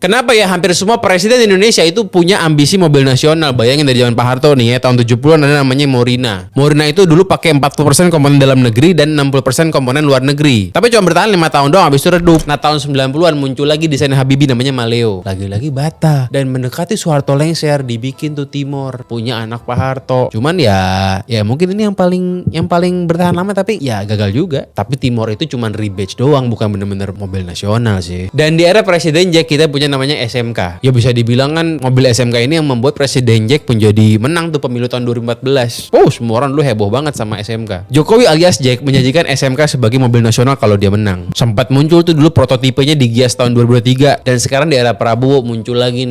Kenapa ya hampir semua presiden Indonesia itu punya ambisi mobil nasional? Bayangin dari zaman Pak Harto nih ya, tahun 70-an ada namanya Morina. Morina itu dulu pakai 40% komponen dalam negeri dan 60% komponen luar negeri. Tapi cuma bertahan 5 tahun doang, habis itu redup. Nah tahun 90-an muncul lagi desain Habibie namanya Maleo. Lagi-lagi Bata. Dan mendekati Soeharto lengser, dibikin tuh Timor. Punya anak Pak Harto. Cuman ya mungkin ini yang paling bertahan lama, tapi ya gagal juga. Tapi Timor itu cuma rebadge doang, bukan bener-bener mobil nasional sih. Dan di era Presiden Jack kita punya namanya SMK. Ya bisa dibilang kan mobil SMK ini yang membuat Presiden Jack menjadi menang tuh pemilu tahun 2014. Oh, semua orang dulu heboh banget sama SMK. Jokowi alias Jack menjanjikan SMK sebagai mobil nasional kalau dia menang. Sempat muncul tuh dulu prototipenya di Gias tahun 2023, dan sekarang di era Prabowo muncul lagi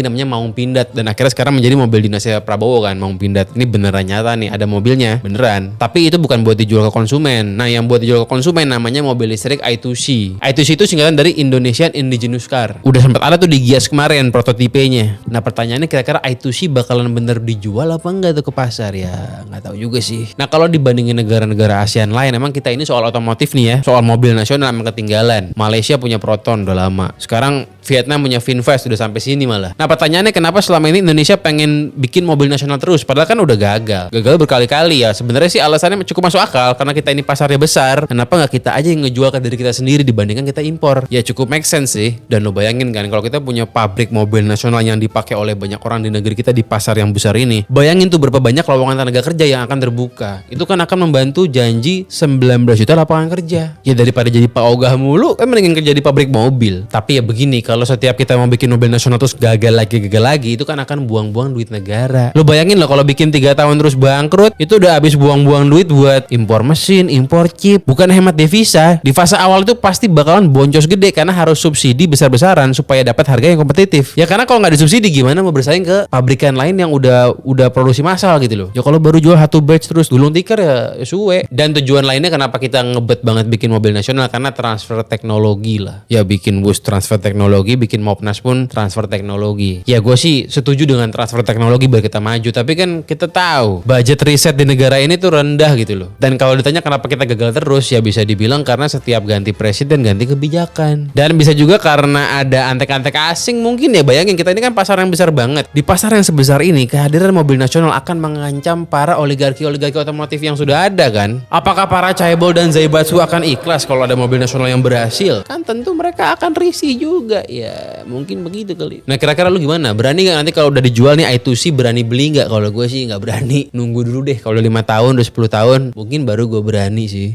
namanya Maung Pindad, dan akhirnya sekarang menjadi mobil dinasnya Prabowo kan, Maung Pindad. Ini beneran nyata nih, ada mobilnya beneran. Tapi itu bukan buat dijual ke konsumen. Nah, yang buat dijual ke konsumen namanya mobil listrik I2C. I2C itu singkatan dari Indonesian Indigenous Car. Udah sempat ada tuh di Gias kemarin prototipenya. Nah pertanyaannya kira-kira I2C bakalan bener dijual apa enggak tuh ke pasar ya? Nggak tahu juga sih. Nah kalau dibandingin negara-negara ASEAN lain, emang kita ini soal otomotif nih ya, soal mobil nasional emang ketinggalan. Malaysia punya Proton udah lama. Sekarang Vietnam punya Vinfast udah sampai sini malah. Nah pertanyaannya kenapa selama ini Indonesia pengen bikin mobil nasional terus? Padahal kan udah gagal berkali-kali ya. Sebenarnya sih alasannya cukup masuk akal karena kita ini pasarnya besar. Kenapa nggak kita aja yang ngejual ke diri kita sendiri dibandingkan kita impor? Ya cukup make sense sih. Dan lo bayangin kan kalau kita punya pabrik mobil nasional yang dipakai oleh banyak orang di negeri kita di pasar yang besar ini. Bayangin tuh berapa banyak lowongan tenaga kerja yang akan terbuka. Itu kan akan membantu janji 19 juta lapangan kerja. Ya daripada jadi Pak Ogah mulu, mendingan kerja di pabrik mobil. Tapi ya begini, kalau setiap kita mau bikin mobil nasional terus gagal lagi, itu kan akan buang-buang duit negara. Lo bayangin loh kalau bikin 3 tahun terus bangkrut, itu udah habis buang-buang duit buat impor mesin, impor chip, bukan hemat devisa. Di fase awal itu pasti bakalan boncos gede karena harus subsidi besar-besaran supaya dapat harga yang kompetitif. Ya karena kalau nggak disubsidi gimana mau bersaing ke pabrikan lain yang udah produksi massal gitu loh. Ya kalau baru jual satu batch terus gulung tikar ya suwe. Dan tujuan lainnya kenapa kita ngebet banget bikin mobil nasional, karena transfer teknologi lah. Ya bikin bus transfer teknologi, bikin Mopnas pun transfer teknologi. Ya gue sih setuju dengan transfer teknologi biar kita maju, tapi kan kita tahu budget riset di negara ini tuh rendah gitu loh. Dan kalau ditanya kenapa kita gagal terus, ya bisa dibilang karena setiap ganti presiden ganti kebijakan. Dan bisa juga karena ada antek-antek asing mungkin ya. Bayangin kita ini kan pasar yang besar banget. Di pasar yang sebesar ini kehadiran mobil nasional akan mengancam para oligarki-oligarki otomotif yang sudah ada kan. Apakah para Chaebol dan Zaibatsu akan ikhlas kalau ada mobil nasional yang berhasil? Kan tentu mereka akan risih juga. Ya mungkin begitu kali. Nah kira-kira lu gimana? Berani gak nanti kalau udah dijual nih I2C, berani beli gak? Kalau gue sih gak berani. Nunggu dulu deh. Kalau 5 tahun udah 10 tahun mungkin baru gue berani sih.